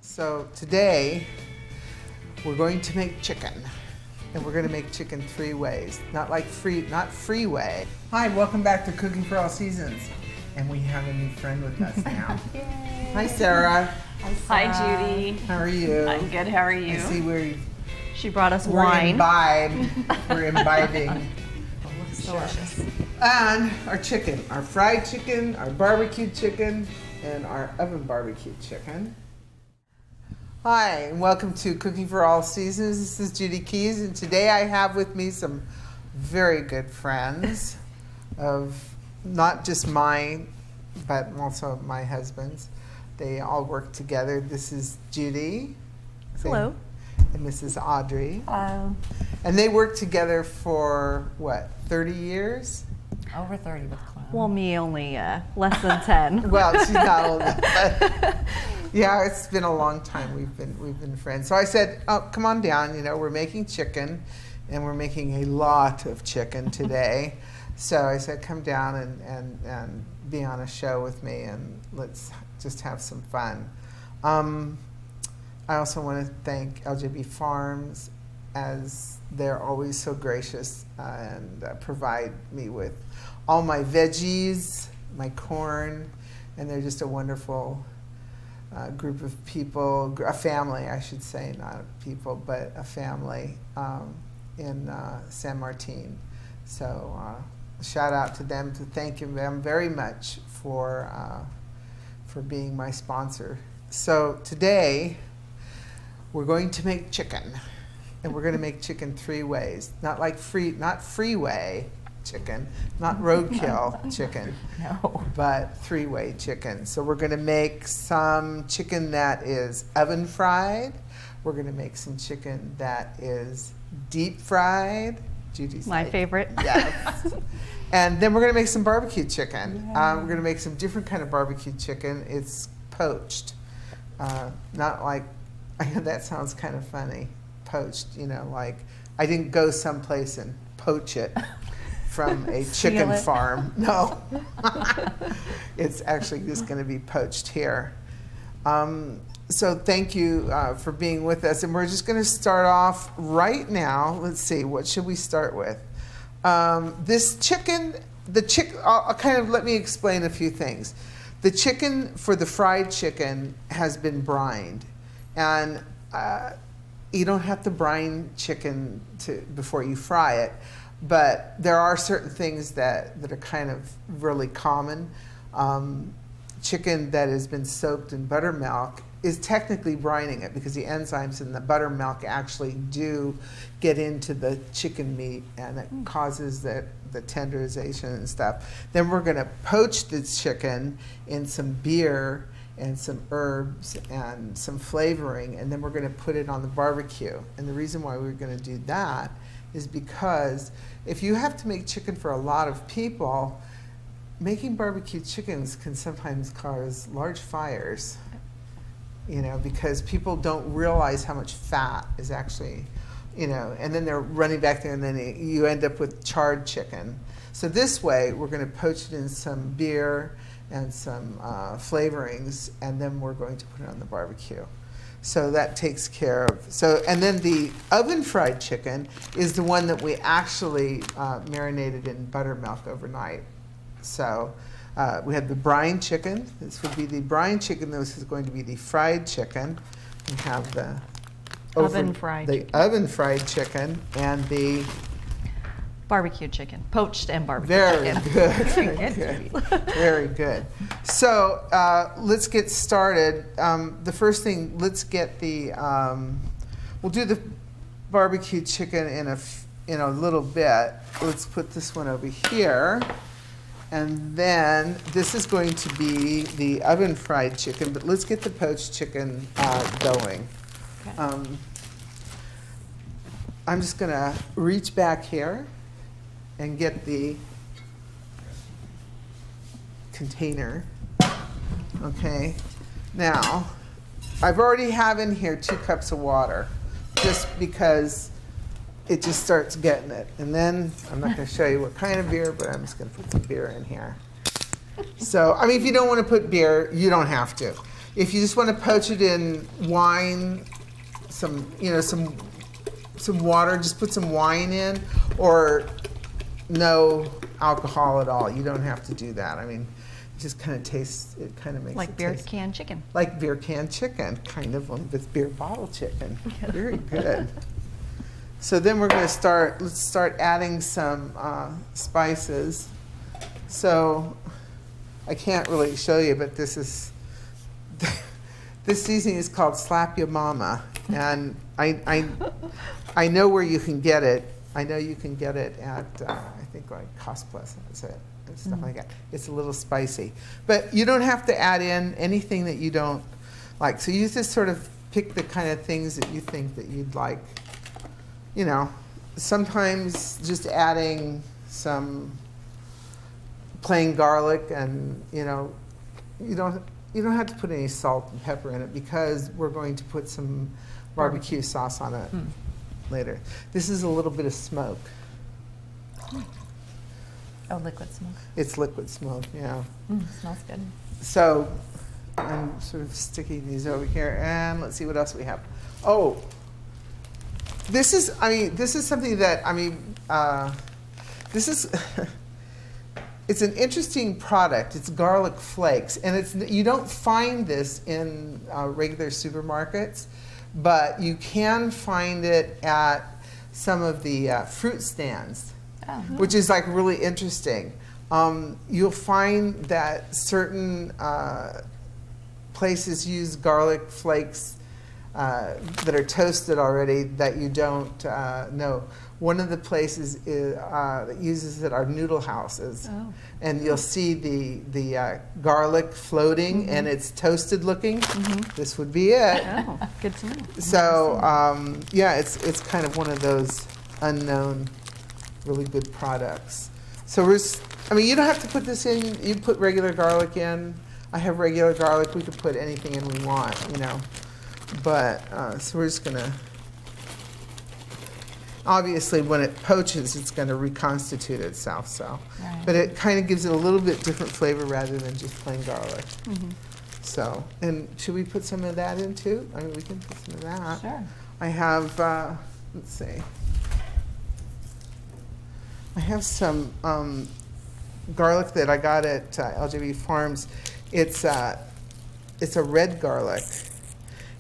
So today we're going to make chicken, and we're going to make chicken 3 ways, not freeway. Hi, welcome back to Cooking for All Seasons, and we have a new friend with us now. Yay. Hi, Sarah. Hi, Judy. How are you? I'm good. How are you? I see She brought us we're wine. We're imbibing. Oh, looks delicious. And our chicken, our fried chicken, our barbecued chicken, and our oven barbecued chicken. Hi, and welcome to Cooking for All Seasons. This is Judy Keys, and today I have with me some very good friends of not just mine, but also my husband's. They all work together. This is Judy. Hello. And Mrs. Audrey. Hello. And they worked together for, 30 years? Over 30 with Clem. Well, me only less than 10. Well, she's not old enough, but yeah, it's been a long time. We've been friends. So I said, "Oh, come on down. We're making chicken, and we're making a lot of chicken today." So I said, "Come down and be on a show with me, and let's just have some fun." I also want to thank LJB Farms, as they're always so gracious and provide me with all my veggies, my corn, and they're just a wonderful group of people, a family, I should say, not people, but a family in San Martin. So shout out to them, to thank them very much for being my sponsor. So today we're going to make chicken, and we're going to make chicken 3 ways, not freeway chicken, not roadkill chicken, No. but 3-way chicken. So we're going to make some chicken that is oven fried. We're going to make some chicken that is deep fried. Judy's My like, favorite. Yes. And then we're going to make some barbecue chicken. Yay. We're going to make some different kind of barbecue chicken. It's poached, not like, I know that sounds kind of funny. Poached, like I didn't go someplace and poach it from a chicken it. farm. No. It's actually just going to be poached here. So thank you for being with us. And we're just going to start off right now. Let's see, what should we start with? This chicken, I'll kind of let me explain a few things. The chicken for the fried chicken has been brined. And you don't have to brine chicken before you fry it, but there are certain things that are kind of really common. Chicken that has been soaked in buttermilk is technically brining it, because the enzymes in the buttermilk actually do get into the chicken meat, and it causes the tenderization and stuff. Then we're going to poach the chicken in some beer and some herbs and some flavoring, and then we're going to put it on the barbecue. And the reason why we're going to do that is because if you have to make chicken for a lot of people, making barbecue chickens can sometimes cause large fires, because people don't realize how much fat is actually, and then they're running back there, and then you end up with charred chicken. So this way, we're going to poach it in some beer and some flavorings, and then we're going to put it on the barbecue. So that takes care of, and then the oven fried chicken is the one that we actually marinated in buttermilk overnight. So we have the brine chicken. This would be the brine chicken. This is going to be the fried chicken. We have the oven fried chicken, and the Barbecue chicken. Poached and barbecue very chicken. good. Very good. Very good. So let's get started. The first thing, let's get the. We'll do the barbecue chicken in a little bit. Let's put this one over here, and then this is going to be the oven fried chicken. But let's get the poached chicken going. Okay. I'm just going to reach back here and get the container. Okay. Now, I've already have in here 2 cups of water, just because it just starts getting it. And then I'm not going to show you what kind of beer, but I'm just going to put some beer in here. So, I mean, if you don't want to put beer, you don't have to. If you just want to poach it in wine, some water, just put some wine in, or no alcohol at all. You don't have to do that. I mean, it just kind of tastes, it kind of makes Like it beer taste can chicken. like beer can chicken, kind of, with beer bottle chicken. Very good. So then let's start adding some spices. So I can't really show you, but this seasoning is called Slap Ya Mama, and I know where you can get it. I know you can get it at I think like Cost Plus, that's it, and stuff like that. It's a little spicy, but you don't have to add in anything that you don't like. So you just sort of pick the kind of things that you think that you'd like. You know, sometimes just adding some plain garlic, and you don't have to put any salt and pepper in it because we're going to put some barbecue sauce on it later. This is a little bit of smoke. Oh, liquid smoke. It's liquid smoke, yeah. Smells good. So I'm sort of sticking these over here, and let's see what else we have. Oh, this is something that, this is, it's an interesting product. It's garlic flakes, and you don't find this in regular supermarkets, but you can find it at some of the fruit stands, which is like really interesting. You'll find that certain places use garlic flakes that are toasted already that you don't know. One of the places that uses it are noodle houses, and you'll see the garlic floating, and it's toasted looking. This would be it. Oh, good to know. So yeah, it's kind of one of those unknown, really good products. So you don't have to put this in. You put regular garlic in. I have regular garlic. We could put anything in we want, But so we're just gonna. Obviously, when it poaches, it's going to reconstitute itself. So, but it kind of gives it a little bit different flavor rather than just plain garlic. So, and should we put some of that in too? I mean, we can put some of that. Sure. I have. Let's see. I have some garlic that I got at LJB Farms. It's a red garlic.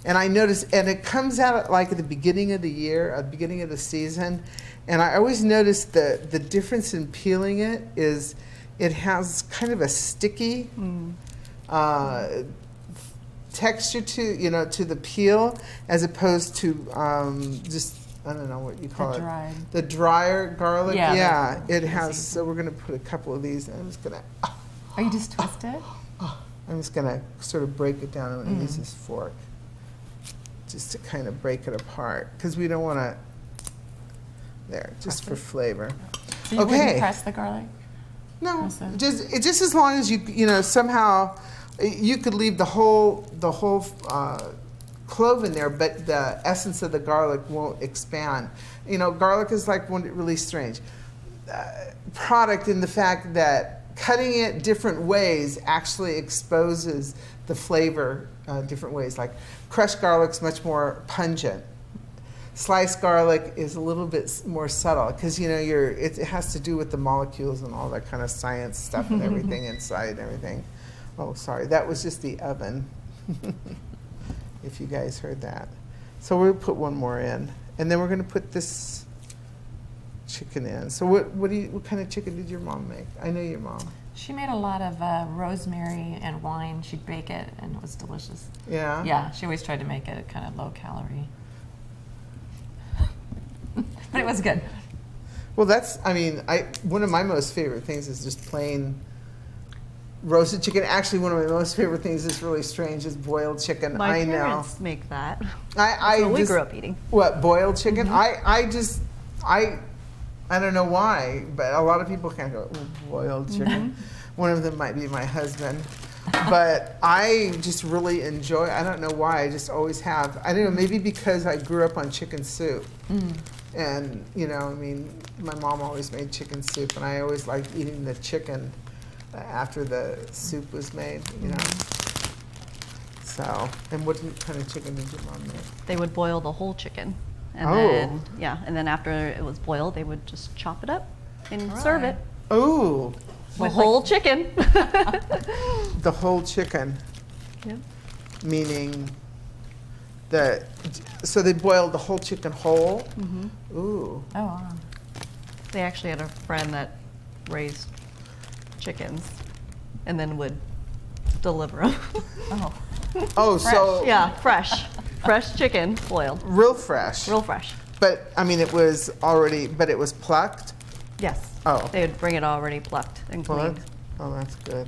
And I noticed, and it comes out like at the beginning of the year, at the beginning of the season. And I always notice the difference in peeling it is it has kind of a sticky texture to the peel, as opposed to just, I don't know what you call it. The drier garlic. Yeah, it has. So we're going to put a couple of these. I'm just going to. Are you just twist it? I'm just going to sort of break it down. I'm going to use this fork just to kind of break it apart, because we don't want to, just for flavor. So you wouldn't press the garlic? No, just as long as you somehow, you could leave the whole clove in there, but the essence of the garlic won't expand. Garlic is like one really strange product in the fact that cutting it different ways actually exposes the flavor different ways. Like crushed garlic's much more pungent. Sliced garlic is a little bit more subtle because it has to do with the molecules and all that kind of science stuff and everything inside and everything. Oh, sorry, that was just the oven. If you guys heard that. So we'll put one more in, and then we're going to put this chicken in. So what kind of chicken did your mom make? I know your mom. She made a lot of rosemary and wine. She'd bake it, and it was delicious. Yeah? Yeah, she always tried to make it kind of low calorie. But it was good. Well, one of my most favorite things is just plain roasted chicken. Actually, one of my most favorite things is really strange is boiled chicken. My I know. parents make that. That's what we grew up eating. What, boiled chicken? I don't know why, but a lot of people can't go, boiled chicken. One of them might be my husband. But I just really enjoy, I don't know why, I just always have. I don't know, maybe because I grew up on chicken soup. And, my mom always made chicken soup, and I always liked eating the chicken after the soup was made, So, and what kind of chicken did your mom make? They would boil the whole chicken. And Oh. then, yeah, and then after it was boiled, they would just chop it up and serve it. Oh, The With, whole chicken. the whole chicken, Yep. meaning the, so they boiled the whole chicken whole? Ooh. Oh, wow. They actually had a friend that raised chickens and then would deliver them. Oh. Oh, so Yeah, fresh. Fresh chicken, boiled. real fresh. Real fresh. But, I mean, it was already, but it was plucked? Yes. Oh. They would bring it already plucked and Well, cleaned. oh, that's good.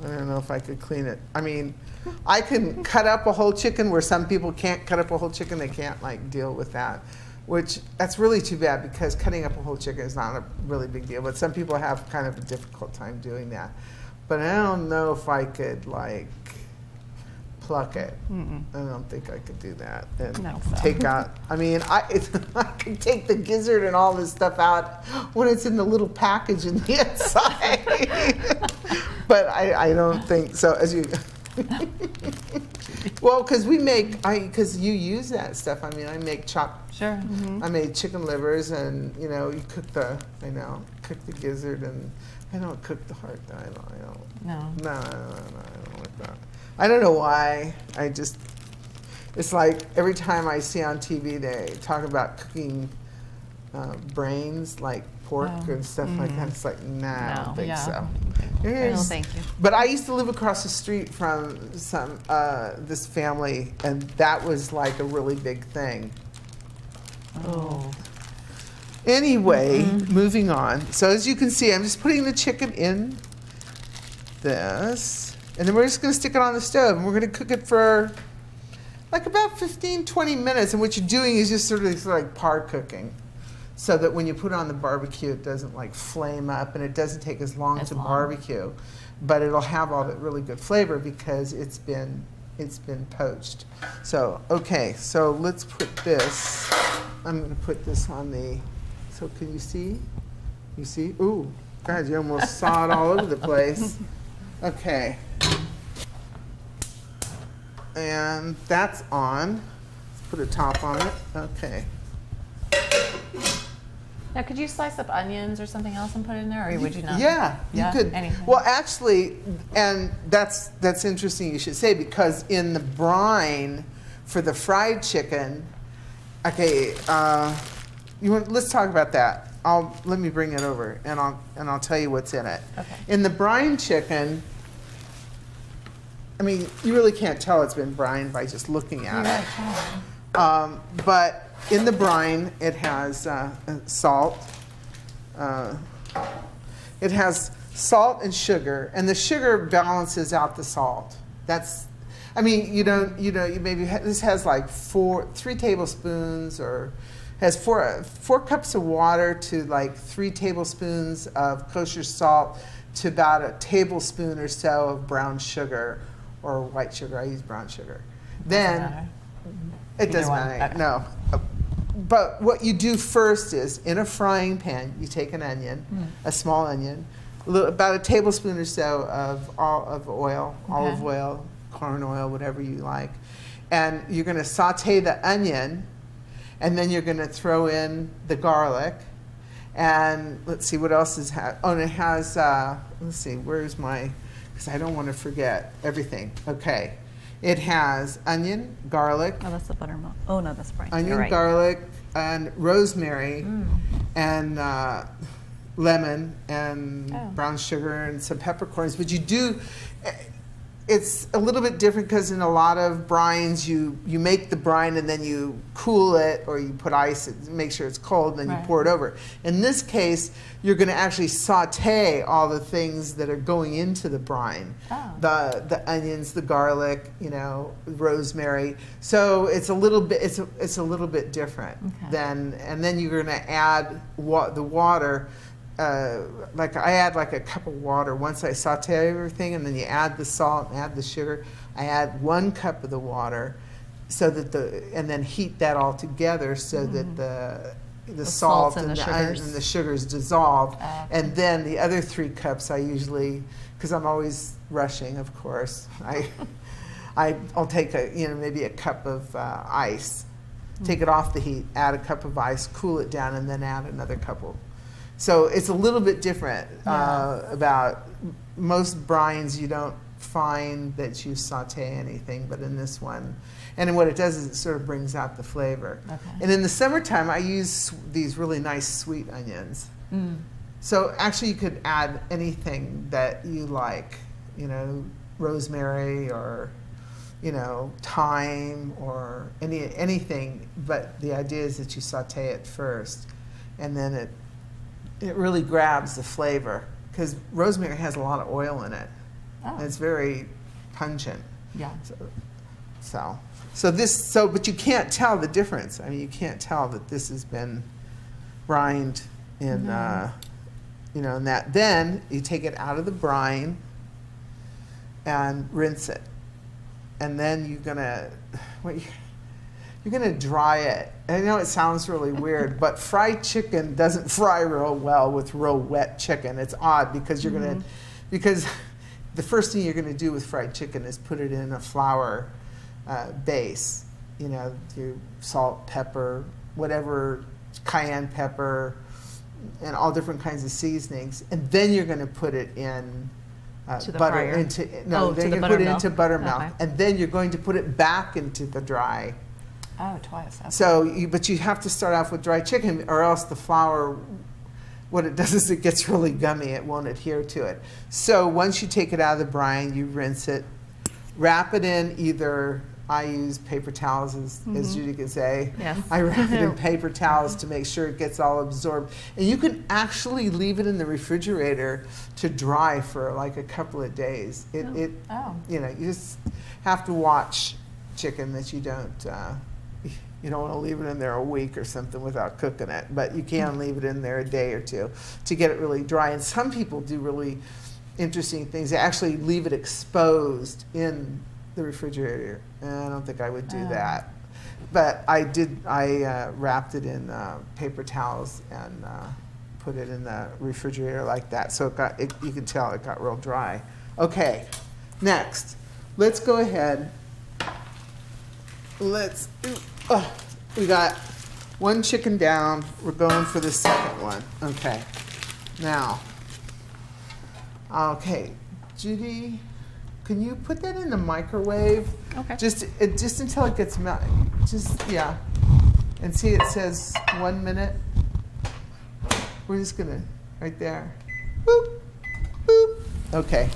I don't know if I could clean it. I mean, I can cut up a whole chicken where some people can't cut up a whole chicken. They can't like deal with that, which that's really too bad because cutting up a whole chicken is not a really big deal. But some people have kind of a difficult time doing that. But I don't know if I could like pluck it. I don't think I could do that and No. take out. I mean, I could take the gizzard and all this stuff out when it's in the little package in the inside. But I don't think so. As you, well, because because you use that stuff. I mean, I make chopped. Sure. I made chicken livers, and you know, you cook the gizzard, and I don't cook the heart. I don't. No. No, I don't like that. I don't know why. It's like every time I see on TV they talk about cooking brains, like pork Oh. and stuff like that. It's like, nah, I don't No. think Yeah. so. No, Here's- thank you. But I used to live across the street from this family, and that was like a really big thing. Oh. Anyway, moving on. So as you can see, I'm just putting the chicken in this, and then we're just going to stick it on the stove, and we're going to cook it for like about 15, 20 minutes. And what you're doing is just sort of like par cooking, so that when you put it on the barbecue, it doesn't like flame up, and it doesn't take as long to barbecue, but it'll have all that really good flavor because it's been poached. So okay, so let's put this. I'm going to put this on the. So can you see? You see? Ooh, God, you almost saw it all over the place. Okay. And that's on. Let's put a top on it. Okay. Now, could you slice up onions or something else and put it in there, or would you not? Yeah, you could. Anything. Well, actually, and that's interesting you should say, because in the brine for the fried chicken, okay, let's talk about that. Let me bring it over, and I'll tell you what's in it. Okay. In the brine chicken, I mean, you really can't tell it's been brined by just looking at it. But in the brine, it has salt. It has salt and sugar, and the sugar balances out the salt. I mean, you maybe this has like 3 tablespoons, or has 4 cups of water to like 3 tablespoons of kosher salt to about a tablespoon or so of brown sugar or white sugar. I use brown sugar. Then it doesn't matter. Okay. No. But what you do first is, in a frying pan, you take an onion, a small onion, about a tablespoon or so of oil, olive oil, corn oil, whatever you like, and you're going to saute the onion, and then you're going to throw in the garlic, and let's see what else is. And it has. Let's see, where's my? Because I don't want to forget everything. Okay. It has onion, garlic. Oh, that's the buttermilk. Oh, no, that's brine. Onion, You're right. garlic, and rosemary, and lemon, and brown sugar, and some peppercorns. But you do, it's a little bit different because in a lot of brines, you make the brine and then you cool it, or you put ice, make sure it's cold, and then you pour it over. In this case, you're going to actually saute all the things that are going into the brine. The onions, the garlic, rosemary. So it's a little bit it's a little bit different than, and then you're going to add the water. Like I add like a cup of water once I saute everything, and then you add the salt and add the sugar. I add 1 cup of the water, so that and then heat that all together so that the salt and the sugars dissolve. And then the other 3 cups I usually, because I'm always rushing, of course, I'll take maybe a cup of ice, take it off the heat, add a cup of ice, cool it down, and then add another cup of. So it's a little bit different about most brines. You don't find that you saute anything, but in this one, and what it does is it sort of brings out the flavor. Okay. And in the summertime, I use these really nice sweet onions. Mm. So actually, you could add anything that you like, rosemary or, thyme or anything. But the idea is that you saute it first, and then it really grabs the flavor because rosemary has a lot of oil in it. Oh. And it's very pungent. Yeah. But you can't tell the difference. I mean, you can't tell that this has been brined in, in that. Then you take it out of the brine and rinse it, and then you're gonna dry it. I know it sounds really weird, but fried chicken doesn't fry real well with real wet chicken. It's odd because because the first thing you're gonna do with fried chicken is put it in a flour base. Your salt, pepper, whatever, cayenne pepper, and all different kinds of seasonings, and then you're going to put it in To the butter. fryer? Then Oh, you're to the going to put it buttermilk. into buttermilk, Okay. and then you're going to put it back into the dry. Oh, twice. Okay. So, but you have to start off with dry chicken, or else the flour, what it does is it gets really gummy. It won't adhere to it. So once you take it out of the brine, you rinse it, wrap it in either. I use paper towels, as Judy could say. Yes. I wrap it in paper towels to make sure it gets all absorbed. And you can actually leave it in the refrigerator to dry for like a couple of days. You just have to watch chicken that you don't want to leave it in there a week or something without cooking it. But you can leave it in there a day or two to get it really dry. And some people do really interesting things. They actually leave it exposed in the refrigerator. I don't think I would do that, but I did. I wrapped it in paper towels and put it in the refrigerator like that. So you can tell it got real dry. Okay, next, let's go ahead. We got one chicken down. We're going for the second one. Okay, now. Okay, Judy. Can you put that in the microwave? Okay. Just until it gets melted. And see, it says 1 minute. We're just gonna right there. Boop, boop. Okay.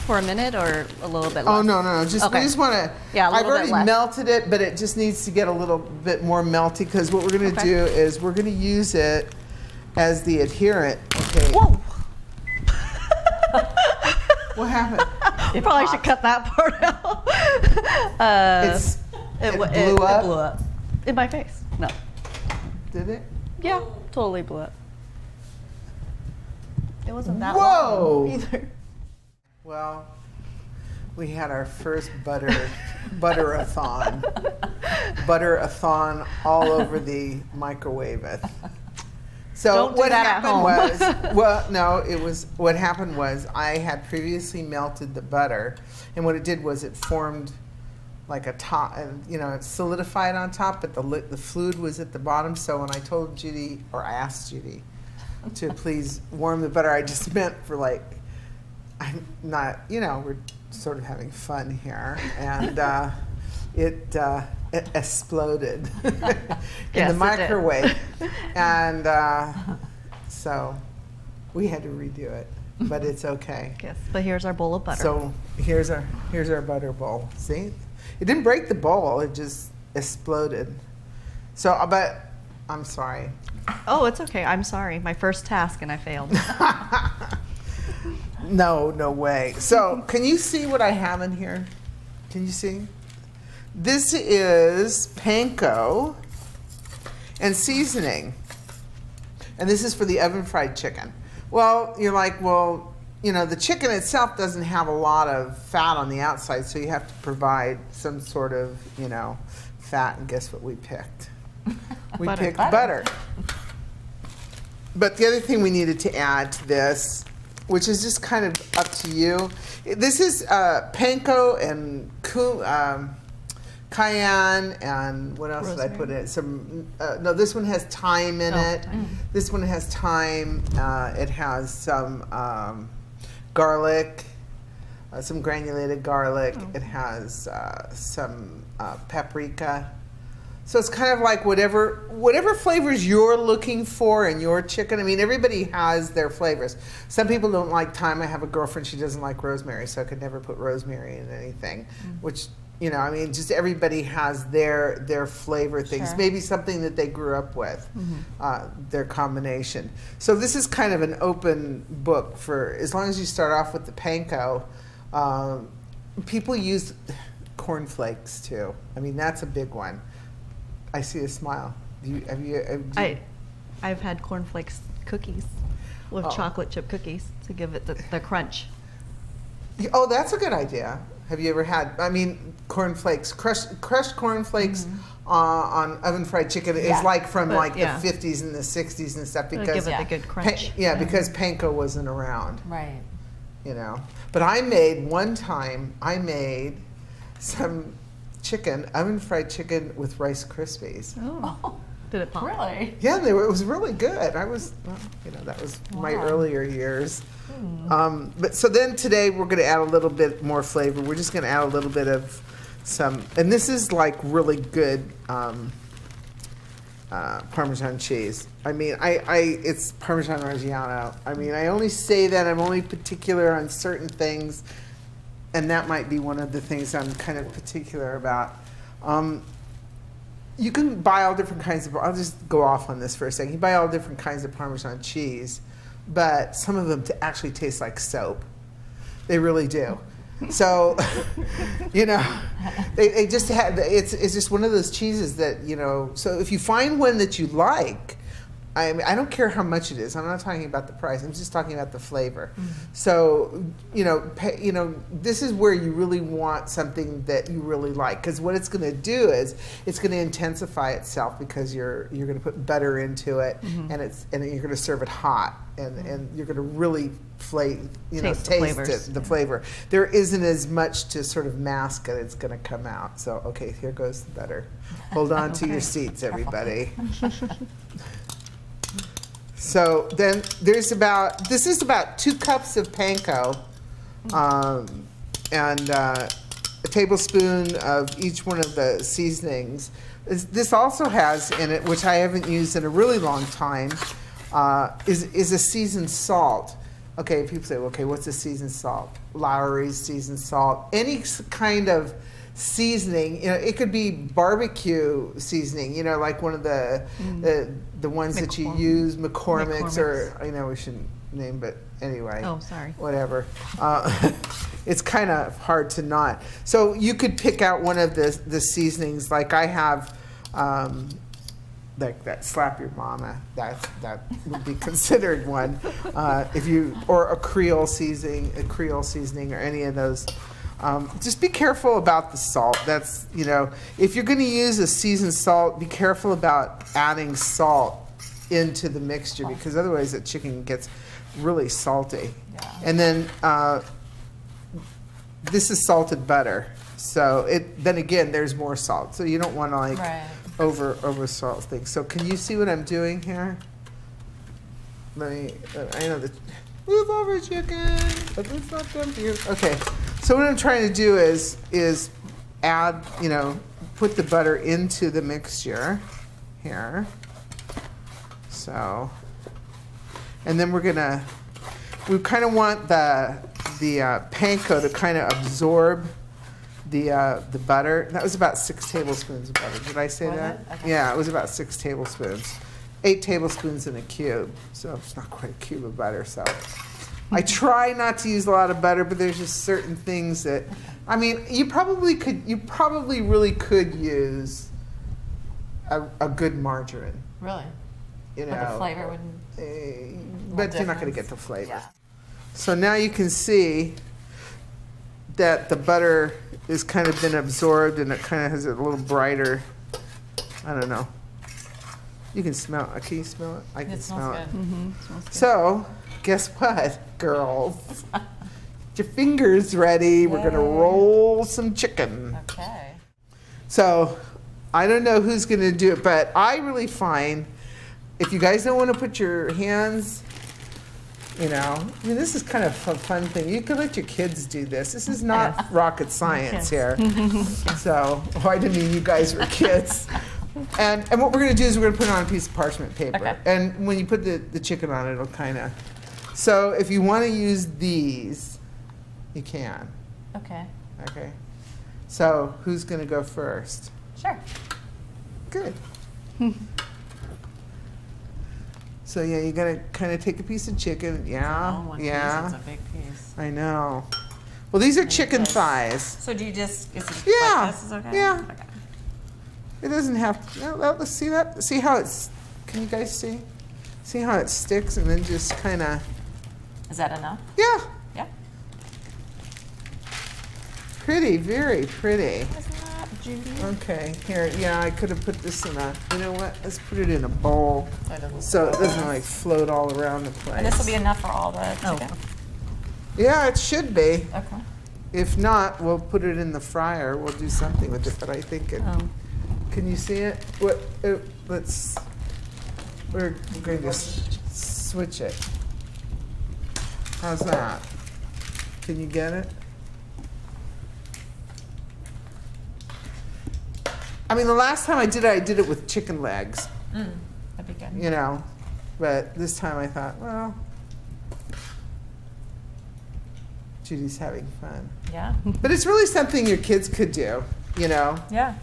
For a minute or a little bit less? Oh no. We Okay. just want to. Yeah, a I've little bit already less. melted it, but it just needs to get a little bit more melty because what we're gonna Okay. do is we're gonna use it as the adherent. Okay. Whoa! What happened? You probably should cut that part out. It blew blew up? It blew up. In my face. No. Did it? Yeah, totally blew up. It wasn't that Whoa! long either. Well, we had our first butter-a-thon. Butter-a-thon all over the microwave. So Don't do what that at happened home. what happened was I had previously melted the butter, and what it did was it formed like a top, it solidified on top, but the fluid was at the bottom. So when I told Judy, or I asked Judy to please warm the butter, I just meant for like, I'm not, we're sort of having fun here, and it exploded in Yes, the it microwave, and so we had to redo it, but it's okay. Yes, but here's our bowl of butter. So here's our butter bowl. See, it didn't break the bowl; it just exploded. So, but I'm sorry. Oh, it's okay. I'm sorry. My first task and I failed. No way. So, can you see what I have in here? Can you see? This is panko and seasoning. And this is for the oven fried chicken. Well, you're like, the chicken itself doesn't have a lot of fat on the outside, so you have to provide some sort of, fat. And guess what we picked? We Butter. picked butter. But the other thing we needed to add to this which is just kind of up to you. This is panko and cayenne, and what else did I put in it? No, this one has thyme in it. This one has thyme. It has some garlic, some granulated garlic. It has some paprika. So it's kind of like whatever flavors you're looking for in your chicken. I mean, everybody has their flavors. Some people don't like thyme. I have a girlfriend, she doesn't like rosemary, so I could never put rosemary in anything, which, you know, I mean, just everybody has their flavor things. Sure. Maybe something that they grew up with, their combination. So this is kind of an open book for, as long as you start off with the panko. People use cornflakes too. I mean, that's a big one. I see a smile. I've had cornflakes cookies with chocolate chip cookies to give it the crunch. Oh, that's a good idea. Have you ever had, I mean, cornflakes, crushed cornflakes on oven fried chicken is like from the 50s and the 60s and stuff, because give it the good crunch. Because panko wasn't around. Right. You know. But one time I made some oven fried chicken with Rice Krispies. Oh. Did it pop? Really? Yeah, it was really good. That was my earlier years. But so then today we're going to add a little bit more flavor. We're just going to add a little bit of some, and this is like really good Parmesan cheese. I mean, it's Parmesan Reggiano. I mean, I only say that, I'm only particular on certain things, and that might be one of the things I'm kind of particular about. You can buy all different kinds of, I'll just go off on this for a second. You buy all different kinds of Parmesan cheese, but some of them actually taste like soap. They really do. So, you know, they just have, it's just one of those cheeses that, you know, so if you find one that you like, I mean, I don't care how much it is. I'm not talking about the price. I'm just talking about the flavor. So, you know, this is where you really want something that you really like, because what it's going to do is it's going to intensify itself, because you're going to put butter into it, and you're going to serve it hot, and you're going to really taste the flavor. There isn't as much to sort of mask it. It's going to come out. So, okay, here goes the butter. Hold on to your seats, everybody. So then this is about 2 cups of panko, and a tablespoon of each one of the seasonings. This also has in it, which I haven't used in a really long time, is a seasoned salt. Okay, people say, okay, what's a seasoned salt? Lowry's seasoned salt. Any kind of seasoning, you know, it could be barbecue seasoning, you know, like one of the ones that you use, McCormick's, or, I know we shouldn't name, but anyway. Oh, sorry. Whatever. It's kind of hard to not. So you could pick out one of the seasonings, like I have, like that slap your mama, that would be considered one, or a Creole seasoning, or any of those. Just be careful about the salt. That's, you know, if you're going to use a seasoned salt, be careful about adding salt into the mixture, because otherwise the chicken gets really salty. Yeah. And then this is salted butter. So then again, there's more salt. So you don't want to over salt things. So can you see what I'm doing here? I know that move over, chicken, but it's not done for you. Okay. So what I'm trying to do is add, you know, put the butter into the mixture here. So, and then we kind of want the panko to kind of absorb the butter. That was about 6 tablespoons of butter. Did I say that? Okay. Yeah, it was about 6 tablespoons. 8 tablespoons in a cube. So it's not quite a cube of butter. So I try not to use a lot of butter, but there's just certain things that, I mean, you probably really could use a good margarine. Really? You know, but the flavor wouldn't. But you're not going to get the flavor. Yeah. So now you can see that the butter has kind of been absorbed, and it kind of has a little brighter, I don't know. You can smell it. Can you smell it? I can smell it. Good. Mm-hmm. It smells good. So guess what, girls? Get your fingers ready. We're going to roll some chicken. Okay. So I don't know who's going to do it, but I really find if you guys don't want to put your hands, I mean, this is kind of a fun thing. You can let your kids do this. This is not rocket science here. So, I didn't mean you guys were kids. And what we're going to do is we're going to put it on a piece of parchment paper. Okay. And when you put the chicken on it, it'll kind of. So if you want to use these, you can. Okay. Okay. So who's going to go first? Sure. Good. So yeah, you're going to kind of take a piece of chicken. Yeah. Oh, yeah. It's a big piece. I know. Well, these are chicken this. thighs. So do you just, is it Yeah. like this is okay? Yeah. Okay. It doesn't have to. Let's see that. See how it's. Can you guys see? See how it sticks and then just kind of. Is that enough? Yeah. Yeah. Pretty, very pretty. Isn't that, Judy? Okay, here. Yeah, I could have put this in a. You know what? Let's put it in a bowl so it doesn't like float all around the place. And this will be enough for all the chicken? Yeah, it should be. Okay. If not, we'll put it in the fryer. We'll do something with it. But I think it. Can you see it? What? Let's. We're going to switch it. How's that? Can you get it? I mean, the last time I did it with chicken legs. That'd be good. But this time I thought, well, Judy's having fun. Yeah. But it's really something your kids could do. Yeah.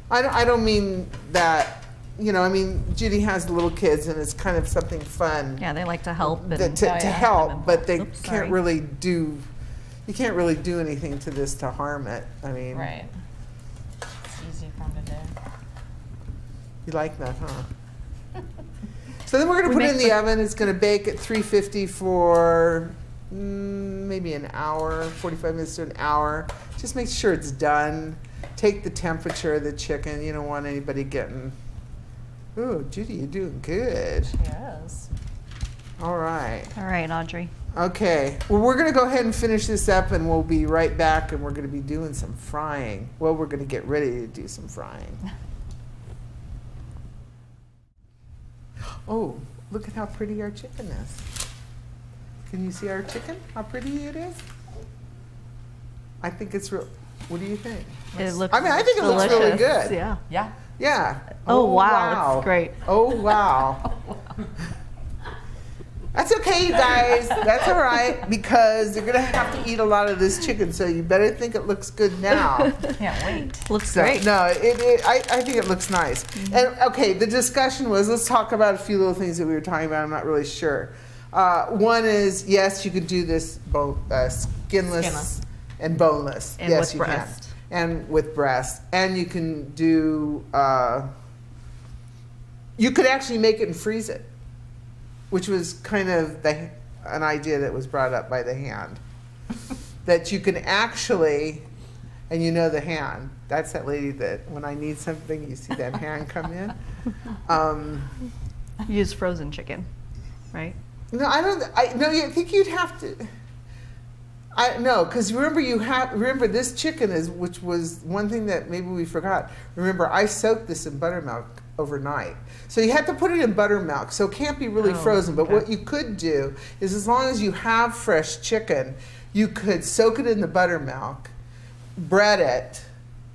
I don't mean that, I mean, Judy has little kids and it's kind of something fun Yeah, they like to help. And to help, but they Oops, can't sorry. really do, you can't really do anything to this to harm it. I mean, Right. It's easy for them to do. you like that, huh? So then we're going to put it in the oven. It's going to bake at 350 for maybe an hour, 45 minutes to an hour. Just make sure it's done. Take the temperature of the chicken. You don't want anybody getting, ooh, Judy, you're doing good. Yes. All right. All right, Audrey. Okay. Well, we're going to go ahead and finish this up, and we'll be right back, and we're going to be doing some frying. Well, we're going to get ready to do some frying. Oh, look at how pretty our chicken is. Can you see our chicken? How pretty it is? I think it's real. What do you think? It looks I mean, I think it looks really delicious. good. Yeah. Yeah. Yeah. Oh, wow. It's great. Oh, wow. That's okay, you guys. That's all right, because they're going to have to eat a lot of this chicken, so you better think it looks good now. Can't wait. Looks So, great. no, I think it looks nice. And, okay, the discussion was, let's talk about a few little things that we were talking about. I'm not really sure. One is, yes, you could do this skinless and boneless. And yes, with you breast. can. And with breast. And you can do, you could actually make it and freeze it, which was kind of an idea that was brought up by the hand. That you can actually, and the hand, that's that lady that when I need something, you see that hand come in. Use frozen chicken, right? No, I think you'd have to. No, because remember this chicken which was one thing that maybe we forgot. Remember, I soaked this in buttermilk overnight. So you have to put it in buttermilk, so it can't be really frozen. But okay. what you could do is, as long as you have fresh chicken, you could soak it in the buttermilk, bread it,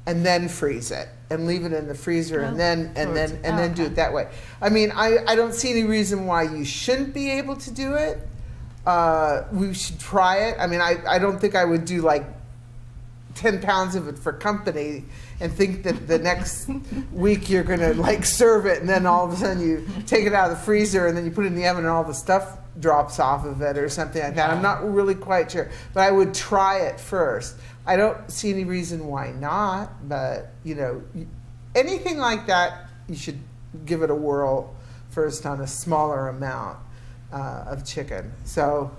and then freeze it and leave it in the freezer, and then do it that way. I mean, I don't see any reason why you shouldn't be able to do it. We should try it. I mean, I don't think I would do like 10 pounds of it for company and think that the next week you're going to like serve it, and then all of a sudden you take it out of the freezer and then you put it in the oven and all the stuff drops off of it or something like that. I'm not really quite sure, but I would try it first. I don't see any reason why not, but anything like that, you should give it a whirl first on a smaller amount of chicken. So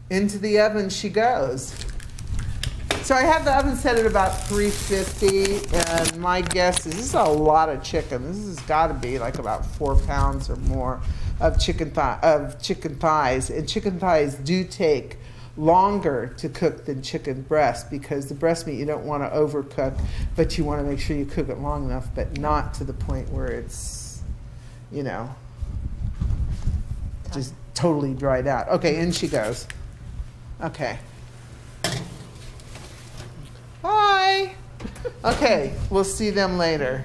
into the oven she goes. So I have the oven set at about 350, and my guess is this is a lot of chicken. This has got to be like about 4 pounds or more. of chicken thighs, and chicken thighs do take longer to cook than chicken breast, because the breast meat you don't want to overcook, but you want to make sure you cook it long enough, but not to the point where it's, you know, just totally dried out. Okay, in she goes. Okay. Hi. Okay, we'll see them later.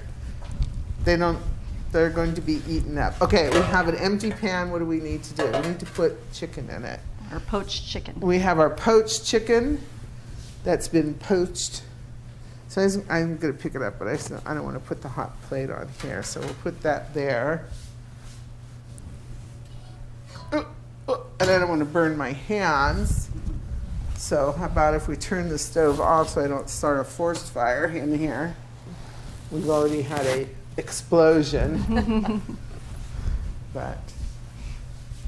They're going to be eaten up. Okay, we have an empty pan. What do we need to do? We need to put chicken in it. Our poached chicken. We have our poached chicken that's been poached. So I'm going to pick it up, but I don't want to put the hot plate on here, so we'll put that there. And I don't want to burn my hands. So how about if we turn the stove off so I don't start a forest fire in here? We've already had a explosion. But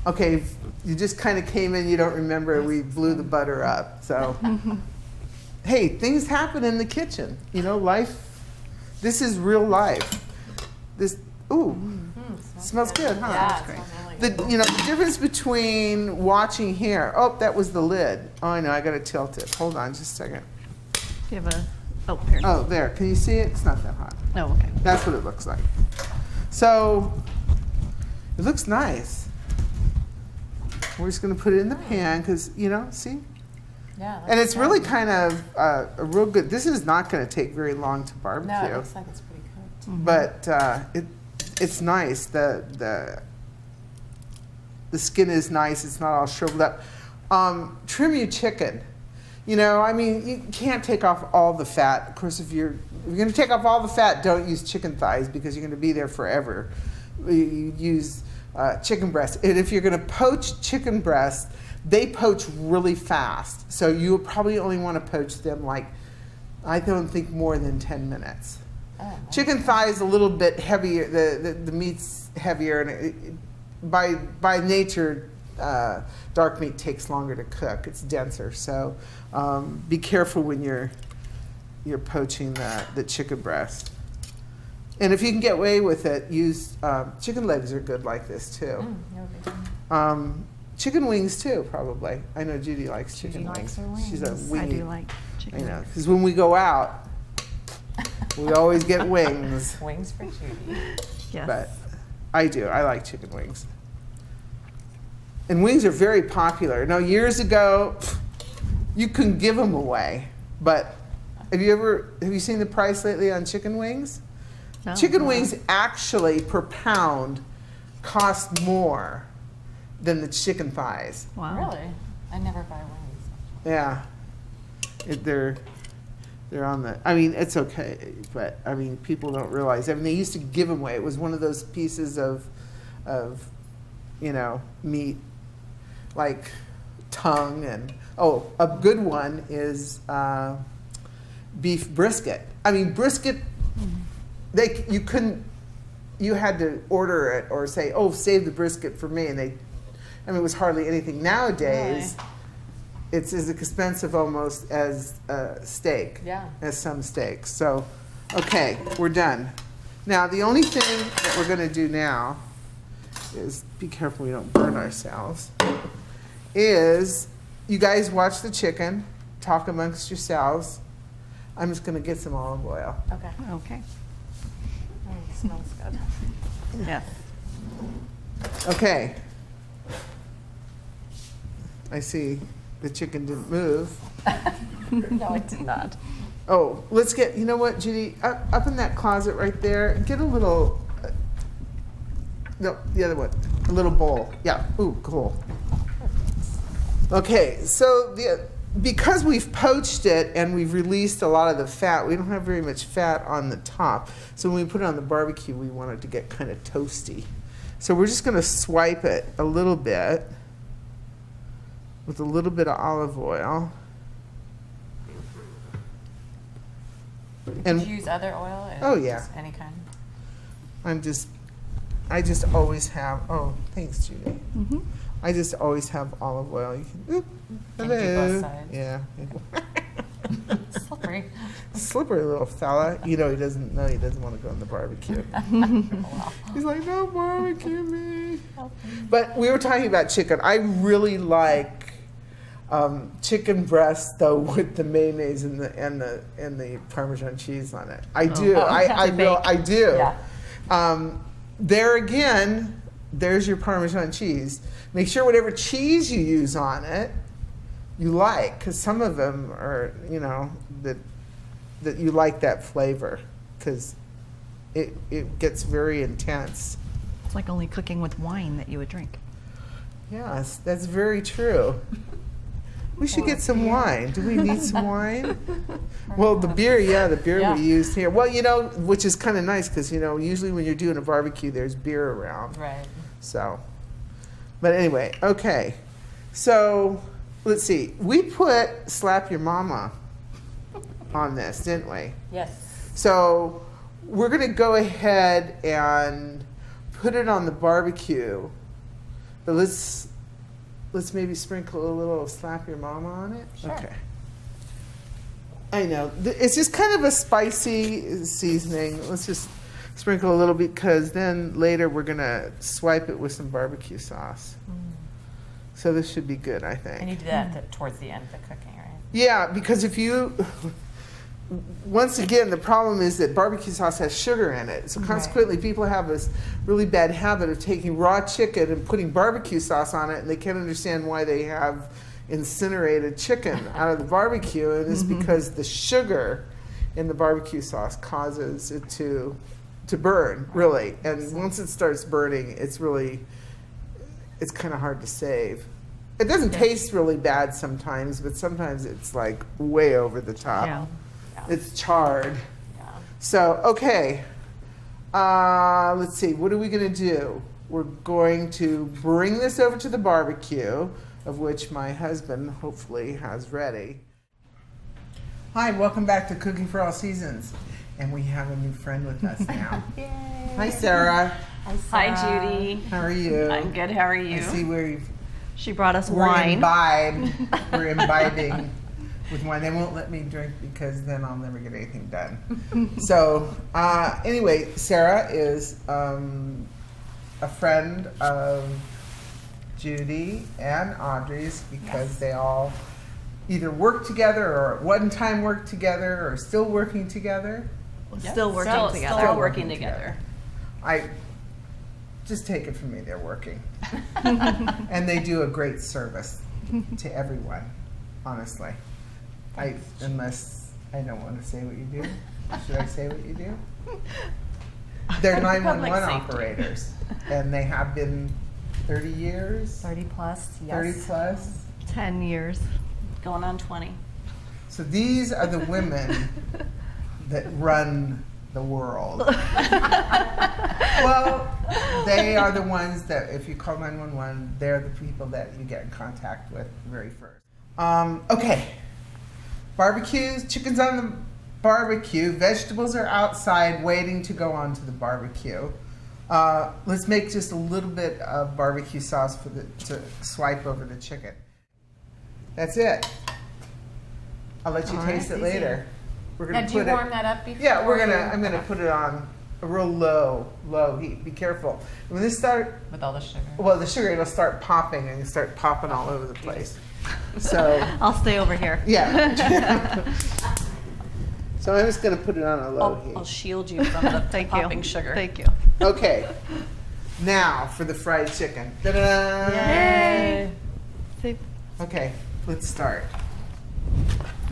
okay, you just kind of came in, you don't remember we blew the butter up. So hey, things happen in the kitchen. You know, life, this is real life. This, ooh, smells good, huh? Yeah, That's great. The difference between watching here. Oh, that was the lid. Oh, I know, I gotta tilt it. Hold on just a second. Do you have a, oh, here. Oh, there, can you see it? It's not that hot. No, okay. That's what it looks like. So, it looks nice. We're just gonna put it in the pan, because, you know, see? Yeah. And it's really kind of a real good, this is not gonna take very long to barbecue. No, it looks like it's pretty cooked. But it's nice. The skin is nice. It's not all shriveled up. Trim your chicken. You know, I mean, you can't take off all the fat. Of course, if you're going to take off all the fat, don't use chicken thighs, because you're going to be there forever. You use chicken breast. And if you're going to poach chicken breast, they poach really fast. So you would probably only want to poach them like, I don't think more than 10 minutes. Oh, Chicken thigh is a little bit heavier. The meat's heavier, and by nature, dark meat takes longer to cook. It's denser, so be careful when you're poaching the chicken breast. And if you can get away with it, use chicken legs are good like this too. that would be good. Chicken wings too, probably. I know Judy likes chicken Judy wings. likes her wings. She's a I wingy. do like chicken. I know, because when we go out, we always get wings. Wings for Judy. Yes. But I do. I like chicken wings. And wings are very popular. Now, years ago, you couldn't give them away. But have you seen the price lately on chicken wings? No. Chicken wings actually per pound cost more than the chicken thighs. Wow. Really? I never buy wings. Yeah. They're on the, I mean, it's okay, but I mean, people don't realize. I mean, they used to give them away. It was one of those pieces of you know, meat, like tongue, and a good one is beef brisket. I mean, brisket, you had to order it or say, oh, save the brisket for me, and it was hardly anything. Nowadays, Really? it's as expensive almost as steak, Yeah. as some steaks. So, okay, we're done. Now, the only thing that we're going to do now is, be careful we don't burn ourselves, is you guys watch the chicken, talk amongst yourselves. I'm just going to get some olive oil. Okay. Okay. Oh, it smells good. Yes. Okay. I see the chicken didn't move. No, it did not. Oh, let's get, you know what, Judy, up in that closet right there, get a little, no, the other one, a little bowl. Yeah, ooh, cool. Okay, so because we've poached it and we've released a lot of the fat, we don't have very much fat on the top. So when we put it on the barbecue, we want it to get kind of toasty. So we're just going to swipe it a little bit with a little bit of olive oil. Did you use other oil? Oh, yeah. Just any kind? I just always have, oh, thanks, Judy. Mm-hmm. I just always have olive oil. You can, oop, Can you do hello. both sides? Yeah. Slippery. Slippery little fella. You know, he doesn't want to go on the barbecue. Wow. He's like, no, barbecue me. But we were talking about chicken. I really like chicken breast though with the mayonnaise and the Parmesan cheese on it. I do. I do. Yeah. There again, there's your Parmesan cheese. Make sure whatever cheese you use on it, you like, because some of them are, that you like that flavor, because it gets very intense. It's like only cooking with wine that you would drink. Yes, that's very true. We should get some wine. Do we need some wine? Well, the beer we used here. Well, which is kind of nice because, usually when you're doing a barbecue, there's beer around. Right. So, but anyway, okay. So, let's see. We put Slap Your Mama on this, didn't we? Yes. So, we're going to go ahead and put it on the barbecue. But let's maybe sprinkle a little Slap Your Mama on it. Sure. Okay. I know. It's just kind of a spicy seasoning. Let's just sprinkle a little bit because then later we're going to swipe it with some barbecue sauce. So this should be good, I think. And you do that towards the end of the cooking, right? Yeah, because if you... Once again, the problem is that barbecue sauce has sugar in it. So consequently, people have this really bad habit of taking raw chicken and putting barbecue sauce on it, and they can't understand why they have incinerated chicken out of the barbecue. And it's because the sugar in the barbecue sauce causes it to burn, really. And once it starts burning, it's kind of hard to save. It doesn't taste really bad sometimes, but sometimes it's like way over the top. Yeah. It's charred. Yeah. So, okay. Let's see. What are we going to do? We're going to bring this over to the barbecue, of which my husband hopefully has ready. Hi, welcome back to Cooking for All Seasons. And we have a new friend with us now. Yay. Hi, Sarah. Hi, Judy. How are you? I'm good. How are you? I see we're She brought us wine. We're imbibing with wine. They won't let me drink because then I'll never get anything done. So anyway, Sarah is a friend of Judy and Audrey's because they all either work together or at one time worked together or still working together. Still working together. Still working together. I just take it from me, they're working. And they do a great service to everyone, honestly. Unless I don't want to say what you do. Should I say what you do? They're 911 operators, and they have been 30 years? 30 plus, yes. 30 plus? 10 years. Going on 20. So these are the women that run the world. Well, they are the ones that, if you call 911, they're the people that you get in contact with very first. Okay. Barbecues, chicken's on the barbecue. Vegetables are outside waiting to go onto the barbecue. Let's make just a little bit of barbecue sauce to swipe over the chicken. That's it. I'll let you taste it later. We're gonna Now, do you warm that up before? Yeah, I'm gonna put it on a real low heat. Be careful. When this start With all the sugar. well, the sugar it'll start popping and start popping all over the place. So I'll stay over here. yeah. So I'm just gonna put it on a low heat. I'll shield you from the Thank popping you. sugar. Thank you. Okay. Now for the fried chicken. Ta-da! Yay. See, Okay, let's start.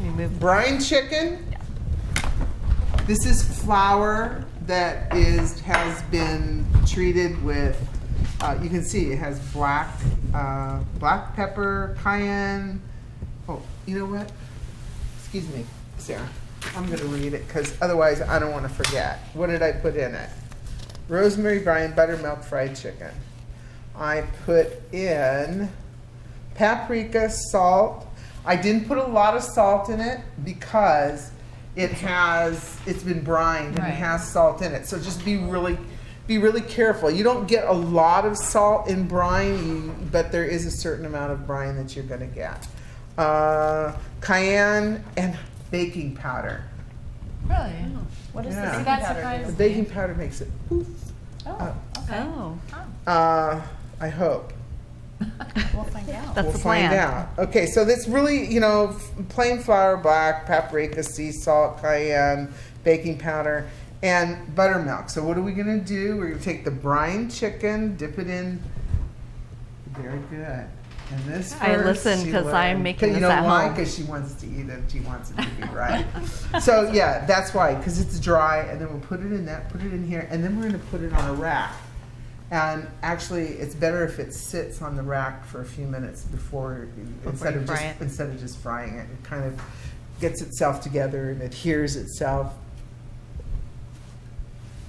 you move. Brine chicken. This is flour that has been treated with. You can see it has black pepper, cayenne. Oh, you know what? Excuse me, Sarah. I'm going to read it because otherwise I don't want to forget. What did I put in it? Rosemary, brine, buttermilk, fried chicken. I put in paprika, salt. I didn't put a lot of salt in it because it's been brined and Right. it has salt in it. So just be really careful. You don't get a lot of salt in brine, but there is a certain amount of brine that you're going to get. Cayenne and baking powder. Really? What is Yeah. the baking That's powder? The do? baking powder makes it poof. Oh, okay. Oh. I hope. We'll find out. That's We'll the find plan. out. Okay, so that's really, plain flour, black, paprika, sea salt, cayenne, baking powder, and buttermilk. So what are we going to do? We're going to take the brine chicken, dip it in. Very good. And this first, I listen she 'cause I'm learned- making you this know at why? home. Because she wants to eat it. She wants it to be right. So yeah, that's why. Because it's dry, and then we'll put it in that, put it in here, and then we're going to put it on a rack. And actually, it's better if it sits on the rack for a few minutes before instead you of fry it. just frying it. It kind of gets itself together and adheres itself.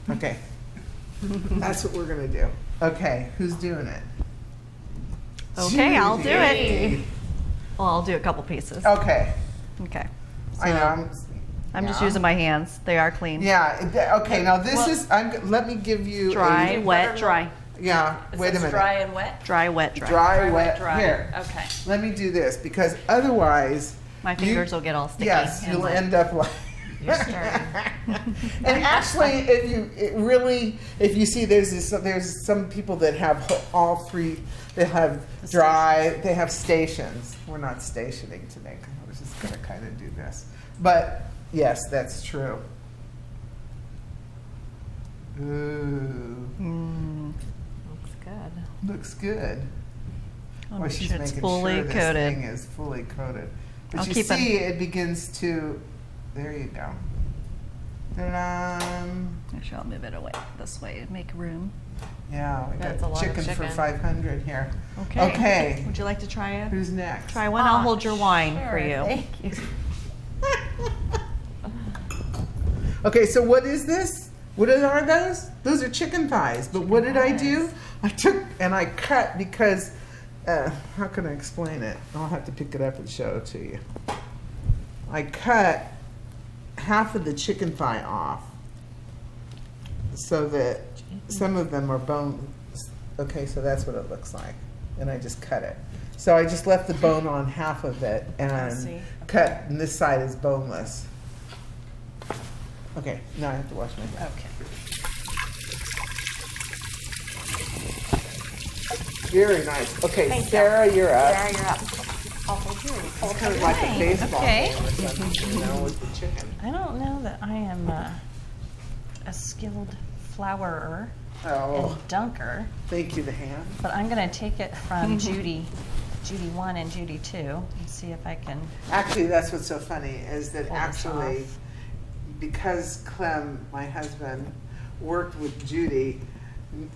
Okay, that's what we're gonna do. Okay, who's doing it? Okay, I'll do it. Judy. Well, I'll do a couple pieces. Okay, Okay. I know. I'm just yeah. using my hands. They are clean. Yeah. Okay. Now this is. Let me give you Dry, A, wet, dry. yeah. It Wait a says minute. dry and wet? Dry, wet, dry. Dry, wet. dry. Here. Okay. Let me do this because otherwise. My fingers will get all sticky. Yes, and you'll wet. end up like. You're starting. And actually, if you see, there's some people that have all three. They have dry. They have stations. We're not stationing today. I was just gonna kind of do this, but yes, that's true. Ooh, Looks good. looks good. I'll Well, make she's sure it's making fully sure this coated. thing is fully coated. But I'll you keep an- see, it begins to. There you go. Ta-da. Actually, I'll move it away this way to make room. Yeah, we That's a got lot of chicken for chicken. 500 here. Okay. Okay. Would you like to try it? Who's next? Try one. I'll hold your wine for Sure, you. Thank you. Okay, so what is this? What are those? Those are chicken thighs. But what did I do? I took and I cut because, how can I explain it? I'll have to pick it up and show it to you. I cut half of the chicken thigh off so that some of them are bone. Okay, so that's what it looks like. And I just cut it. So I just left the bone on half of it and see. cut, and this side is boneless. Okay, now I have to wash my hands. Okay. Very nice. Okay, Thank you. Sarah, you're up. There, you're up. I'll hold you. It's kind of like a baseball Okay. game or something, you know, with the chicken. I don't know that I am a skilled flourer Oh, and dunker, thank you, the hand. but I'm going to take it from Judy 1 and Judy 2 and see if I can. Actually, that's what's so funny is that Pull this actually, off. because Clem, my husband, worked with Judy,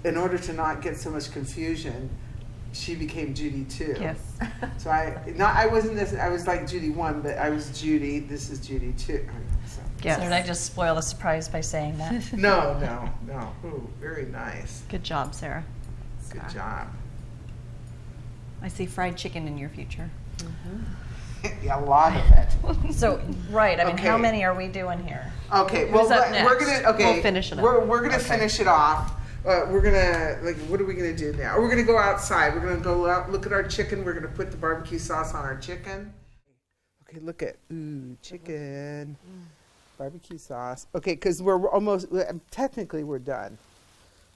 in order to not get so much confusion, she became Judy 2. Yes. So I wasn't this. I was like Judy 1, but I was Judy. This is Judy 2. So. Yes. So did I just spoil the surprise by saying that? No. Ooh, very nice. Good job, Sarah. Good job. I see fried chicken in your future. Yeah, a lot of it. So, right, I mean, how Okay. many are we doing here? Okay, Who's well, up we're next? gonna. Okay, We'll finish it up. We're gonna Okay. finish it off. We're gonna what are we gonna do now? We're gonna go outside. We're gonna go out, look at our chicken. We're gonna put the barbecue sauce on our chicken. Okay, look at chicken, barbecue sauce. Okay, because we're almost technically we're done.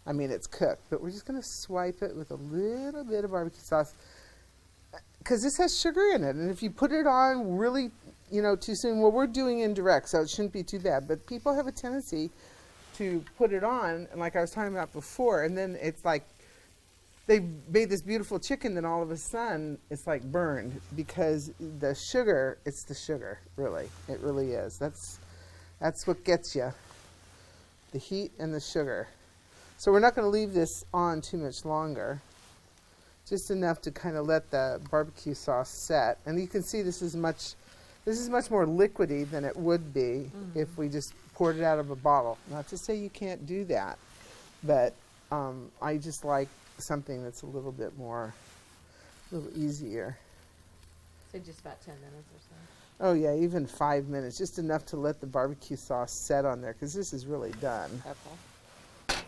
I mean, it's cooked, but we're just gonna swipe it with a little bit of barbecue sauce because this has sugar in it, and if you put it on really, too soon, well, we're doing indirect, so it shouldn't be too bad. But people have a tendency to put it on, and like I was talking about before, and then it's like they made this beautiful chicken, then all of a sudden it's like burned because the sugar. It's the sugar, really. It really is. That's what gets you. The heat and the sugar. So we're not going to leave this on too much longer. Just enough to kind of let the barbecue sauce set, and you can see this is much more liquidy than it would be if we just poured it out of a bottle. Not to say you can't do that, but I just like something that's a little bit more, a little easier. So just about 10 minutes or so. Oh yeah, even 5 minutes, just enough to let the barbecue sauce set on there, because this is really done. Okay.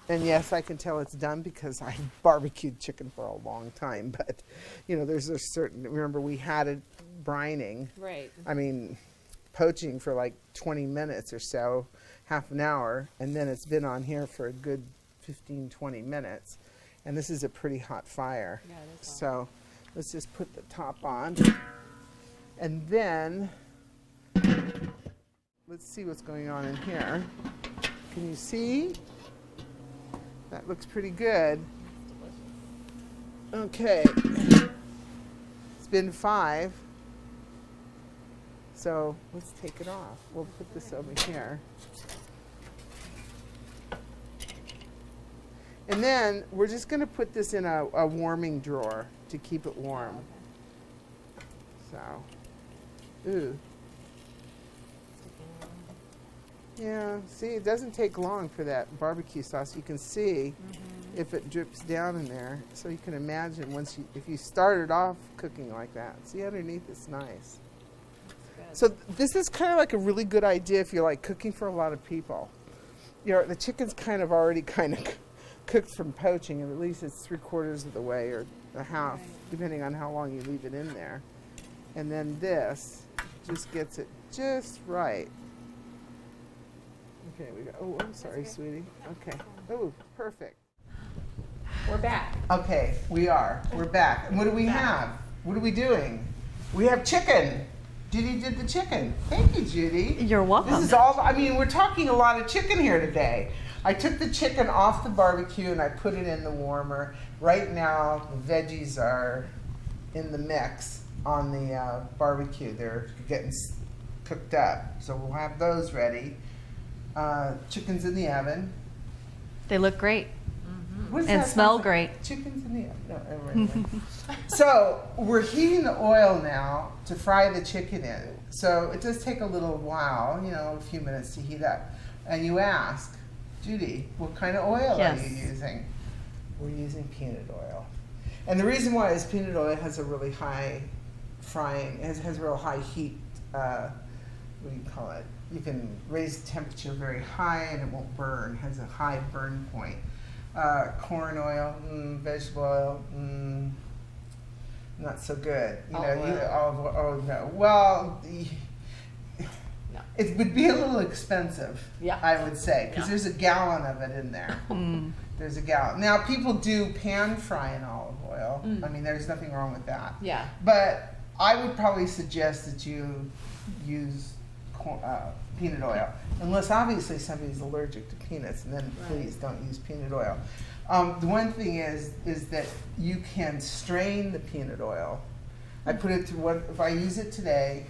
And yes, I can tell it's done because I barbecued chicken for a long time. But, there's a certain, remember we had it brining. Right. I mean, poaching for like 20 minutes or so, half an hour. And then it's been on here for a good 15, 20 minutes. And this is a pretty hot fire. Yeah, it is hot. So let's just put the top on. And then, let's see what's going on in here. Can you see? That looks pretty good. Okay. It's been 5. So let's take it off. We'll put this over here. And then we're just going to put this in a warming drawer to keep it warm. So, ooh. Yeah, see, it doesn't take long for that barbecue sauce. You can see if it drips down in there. So you can imagine if you started off cooking like that. See, underneath it's nice. So this is kind of like a really good idea if you're like cooking for a lot of people. You know, the chicken's kind of already kind of cooked from poaching, and at least it's 3/4 of the way or a half, depending on how long you leave it in there. And then this just gets it just right. Okay, we go. Oh, I'm sorry, sweetie. Okay. Oh, perfect. We're back. Okay, we are. We're back. And what do we have? What are we doing? We have chicken. Judy did the chicken. Thank you, Judy. You're welcome. This is all, I mean, we're talking a lot of chicken here today. I took the chicken off the barbecue and I put it in the warmer. Right now, the veggies are in the mix on the barbecue. They're getting cooked up. So we'll have those ready. Chicken's in the oven. They look great What does and that smell sound like? great. Chicken's in the oven. No, anyway. So we're heating the oil now to fry the chicken in. So it does take a little while, you know, a few minutes to heat up. And you ask, Judy, what kind of oil Yes. are you using? We're using peanut oil. And the reason why is peanut oil has a really high frying, has a real high heat, what do you call it? You can raise the temperature very high and it won't burn, has a high burn point. Corn oil, vegetable oil, not so good. You know, Olive oil. oh no. Well, No. it would be a little expensive, Yeah. I would say, because Yeah. there's a gallon of it in there. There's a gallon. Now, people do pan fry in olive oil. I mean, there's nothing wrong with that. Yeah. But I would probably suggest that you use peanut oil, unless obviously somebody's allergic to peanuts, and then Right. please don't use peanut oil. The one thing is that you can strain the peanut oil. I put it through what if I use it today,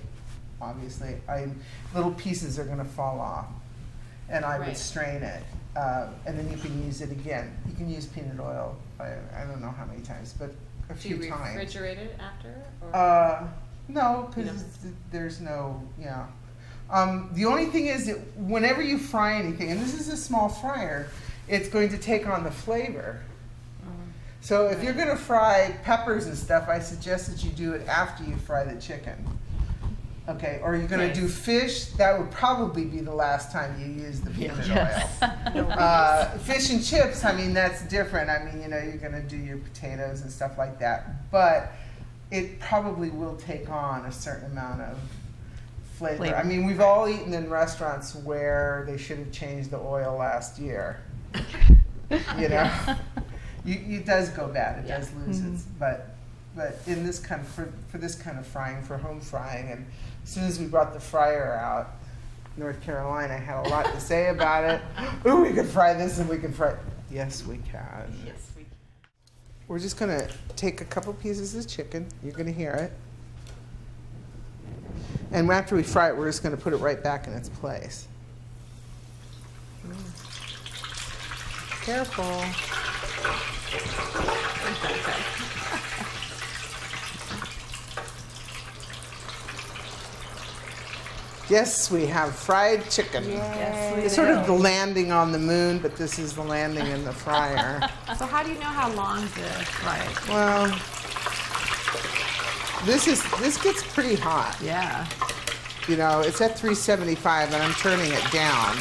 obviously, little pieces are going to fall off, and I would Right. strain it, and then you can use it again. You can use peanut oil. I don't know how many times, but a Do you few times. refrigerate it after? Or? No, You because don't? there's no, yeah. The only thing is that whenever you fry anything, and this is a small fryer, it's going to take on the flavor. So if you're going to fry peppers and stuff, I suggest that you do it after you fry the chicken. Okay, or you're going to Okay. do fish, that would probably be the last time you use the peanut Yes. oil. Fish and chips, I mean, that's different. I mean, you know, you're going to do your potatoes and stuff like that. But it probably will take on a certain amount of flavor. I mean, we've all eaten in restaurants where they should have changed the oil last year. You know, it does go bad. It does lose its. But in this kind of for this kind of frying, for home frying, and as soon as we brought the fryer out, North Carolina had a lot to say about it. Ooh, we can fry this and we can fry. Yes, we can. Yes, we can. We're just gonna take a couple pieces of chicken. You're gonna hear it. And after we fry it, we're just gonna put it right back in its place. Careful. Yes, we have fried chicken. Yes, we It's sort of the landing on the moon, but this is the landing in the fryer. So how do you know how long to fry it? Well, this gets pretty hot. Yeah. You know, it's at 375 and I'm turning it down.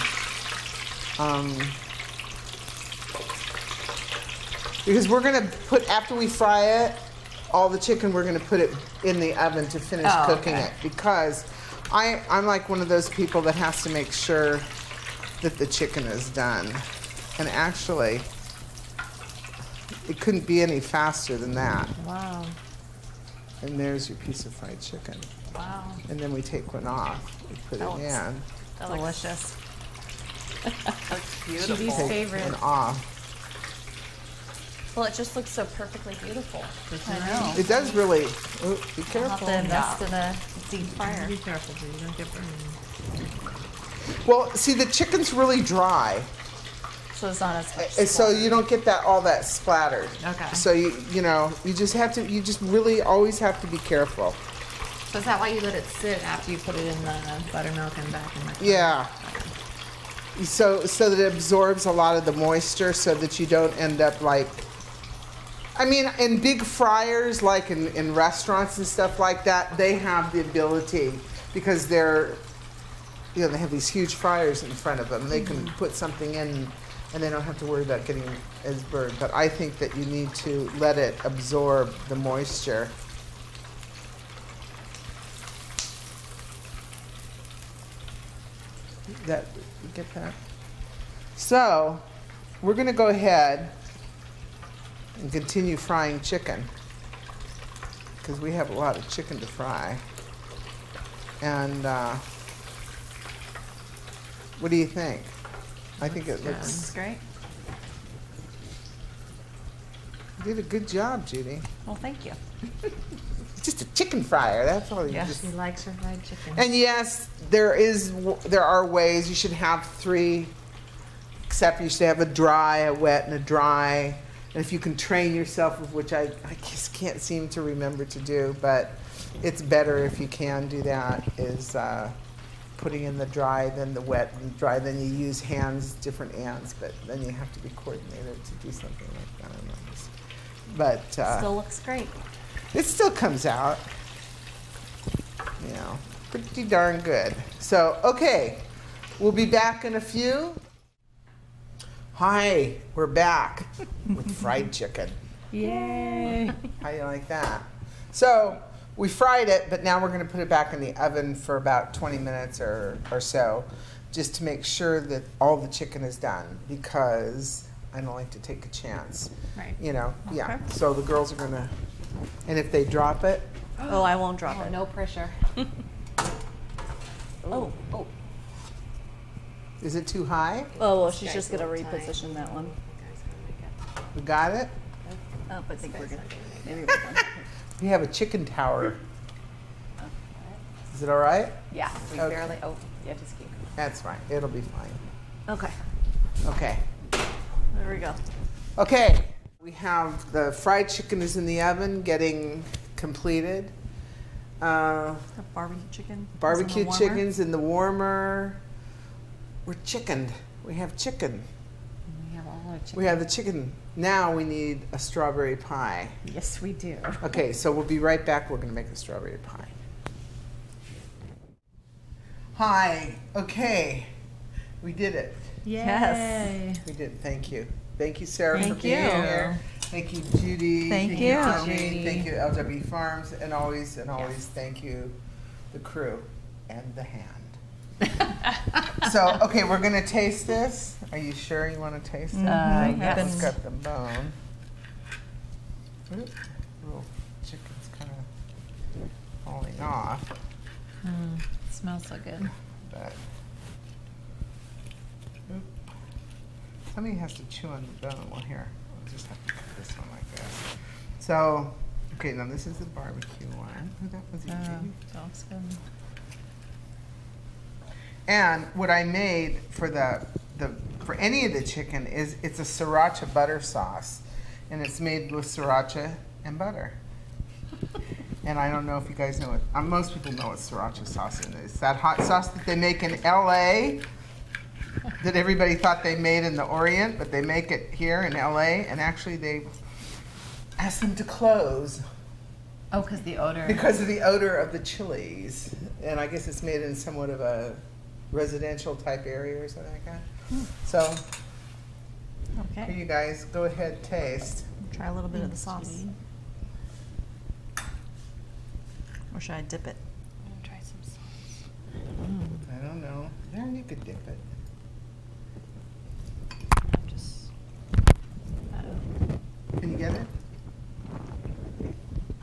Because we're gonna put, after we fry it, all the chicken, we're gonna put it in the oven to finish cooking it. Because I'm like one of those people that has to make sure that the chicken is done. And actually, it couldn't be any faster than that. Wow. And there's your piece of fried chicken. Wow. And then we take one off, we put That it looks- in, Delicious. Looks beautiful. Judy's take favorite. one off. Well, it just looks so perfectly beautiful. I know. It does really, oh, be I'll have careful. to invest in a deep fryer. Be careful, Judy. Don't get burned. Well, see, the chicken's really dry, So it's not as much. so splatter. you don't get that all that splattered. Okay. So you know, you just really always have to be careful. So is that why you let it sit after you put it in the buttermilk and back in the? Yeah. So that it absorbs a lot of the moisture, so that you don't end up like. I mean, in big fryers, like in restaurants and stuff like that, they have the ability, because they're, you know, they have these huge fryers in front of them. They can put something in, and they don't have to worry about getting as burned. But I think that you need to let it absorb the moisture. That, you get that? So, we're going to go ahead and continue frying chicken, because we have a lot of chicken to fry. And what do you think? I think it Looks looks. great. You did a good job, Judy. Well, thank you. It's just a chicken fryer. That's all you Yeah. just. She likes her fried chicken. And yes, there are ways. You should have 3, except you should have a dry, a wet, and a dry. And if you can train yourself, of which I just can't seem to remember to do, but it's better if you can do that, is putting in the dry, then the wet and dry. Then you use hands, different hands, but then you have to be coordinated to do something like that. But Still looks great. it still comes out, you know, pretty darn good. So, okay, we'll be back in a few. Hi, we're back with fried chicken. Yay! How you like that? So, we fried it, but now we're going to put it back in the oven for about 20 minutes or so, just to make sure that all the chicken is done, because I don't like to take a chance. Right. You know, yeah. Okay. So the girls are going to, and if they drop it, Oh, I won't drop Oh, it. no pressure. Oh, oh. is it too high? Oh, well, she's guy's just a gonna little tight. reposition that one. We got it? Oh, I think we're good. Maybe we're done. We have a chicken tower. Is it all right? Yeah, we Okay. barely. Oh, yeah, just keep. That's fine. It'll be fine. Okay, Okay. there we go. Okay. We have the fried chicken is in the oven, getting completed. The barbecue chicken. is in the Barbecue warmer. chicken's in the warmer. We're chickened. We have chicken. We have all our chicken. We have the chicken. Now we need a strawberry pie. Yes, we do. Okay, so we'll be right back. We're going to make a strawberry pie. Hi. Okay. We did it. Yes. We did. Thank you. Thank you, Sarah, Thank for being you. here. Thank you, Judy. Thank you. Tommy. Judy. Thank you, LW Farms, and always thank you, the crew and the hand. So, okay, we're gonna taste this. Are you sure you want to taste it? yes. It's got the bone. Oop, little chicken's kind of falling off, Smells so good. but. Oop. Somebody has to chew on the bone. Well, here, I'll just have to cut this one like this. So, okay, now this is the barbecue one. Oh, that was easy. Sounds good. And what I made for for any of the chicken is it's a sriracha butter sauce, and it's made with sriracha and butter. And I don't know if you guys know it. Most people know what sriracha sauce is. That hot sauce that they make in LA that everybody thought they made in the Orient, but they make it here in LA, and actually they asked them to close Oh, because the odor. because of the odor of the chilies. And I guess it's made in somewhat of a residential type area or something like that. So, here Okay. you guys, go ahead, taste. Try a little bit of the sauce. Or should I dip it? Try some sauce. I don't know. There, you could dip it. Just. Can you get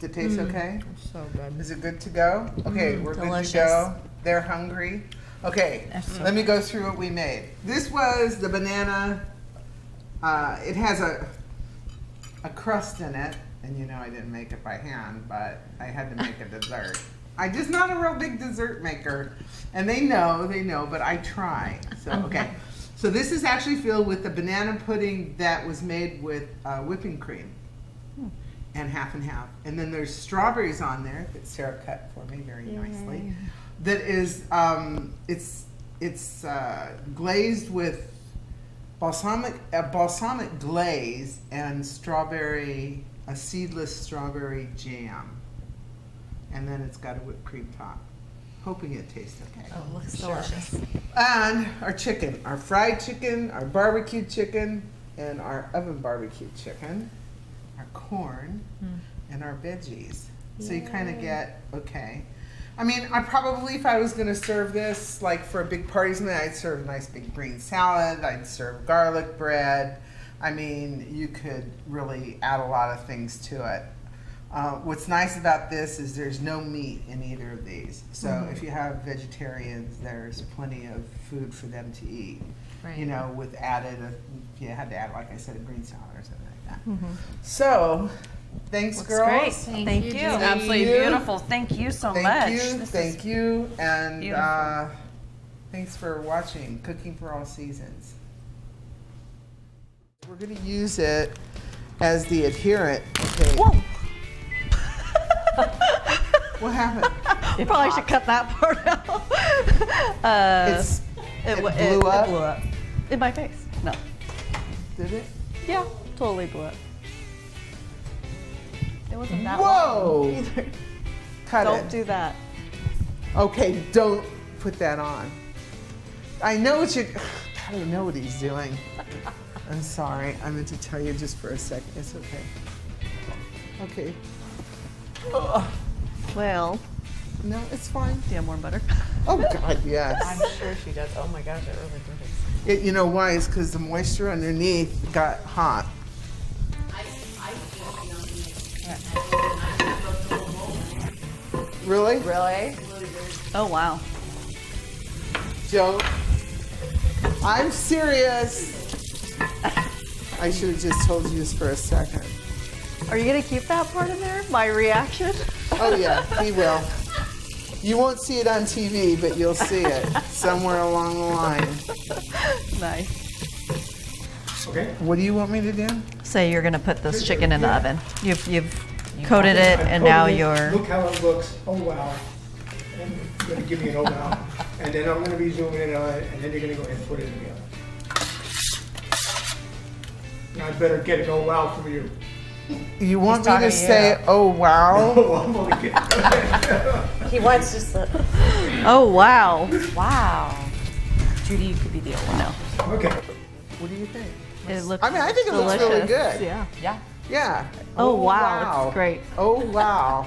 it taste okay? So good. Is it good to go? Okay, we're delicious. good to go. They're hungry. Okay, let me go through what we made. This was the banana. It has a crust in it, and you know I didn't make it by hand, but I had to make a dessert. I'm just not a real big dessert maker, and they know, but I try. So okay, so this is actually filled with the banana pudding that was made with whipping cream. And half, and then there's strawberries on there that Sarah cut for me very nicely. That is, it's glazed with balsamic glaze and a seedless strawberry jam, and then it's got a whipped cream top. Hoping it tastes okay. Oh, looks delicious. And our chicken, our fried chicken, our barbecue chicken, and our oven barbecue chicken. Our corn and our veggies. So you kind of get, okay. I mean, I probably, if I was going to serve this, like for a big party, I'd serve a nice big green salad. I'd serve garlic bread. I mean, you could really add a lot of things to it. What's nice about this is there's no meat in either of these. So if you have vegetarians, there's plenty of food for them to eat. Right. You know, with added, if you had to add, like I said, a green salad or something like that. So, thanks, Looks girls. great. Thank you, you. Judy. Absolutely Thank you. beautiful. Thank you so much. Thank you, and beautiful. thanks for watching Cooking for All Seasons. We're going to use it as the adherent. Okay. Whoa! What happened? You probably should cut that part out. It blew blew up? It blew up. In my face. No. Did it? Yeah, totally blew up. It wasn't that long Whoa! either. Cut Don't it. do that. Okay, don't put that on. I know what you. I don't know what he's doing. I'm sorry. I meant to tell you just for a second. It's okay. Okay. Ugh. Well, No, it's fine. do you have more butter? Oh God, yes. I'm sure she does. Oh my gosh, I really did it. You know why? It's because the moisture underneath got hot. Really? Really? Oh, wow. Joke. I'm serious. I should have just told you this for a second. Are you going to keep that part in there? My reaction? Oh yeah, he will. You won't see it on TV, but you'll see it somewhere along the line. Nice. Okay. What do you want me to do? So you're going to put this chicken in the oven. You've coated it, and now you're... Look how it looks. Oh wow. And you're gonna give me an oh wow. And then I'm gonna be zooming in on it, and then you're gonna go ahead and put it in the oven. Now I better get an oh wow from you. You want me talking to to you. say, "Oh wow"? Oh, I'm only kidding. He wants just the. Oh, wow. Wow. Judy, you could be the old one now. Okay. What do you think? It looks I mean, I think it looks delicious. really good. Yeah. Yeah. Yeah. Oh, wow. Looks great. Oh wow.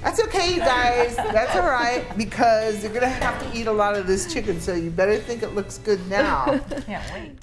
That's okay, you guys. That's all right because you're gonna have to eat a lot of this chicken, so you better think it looks good now. Can't wait.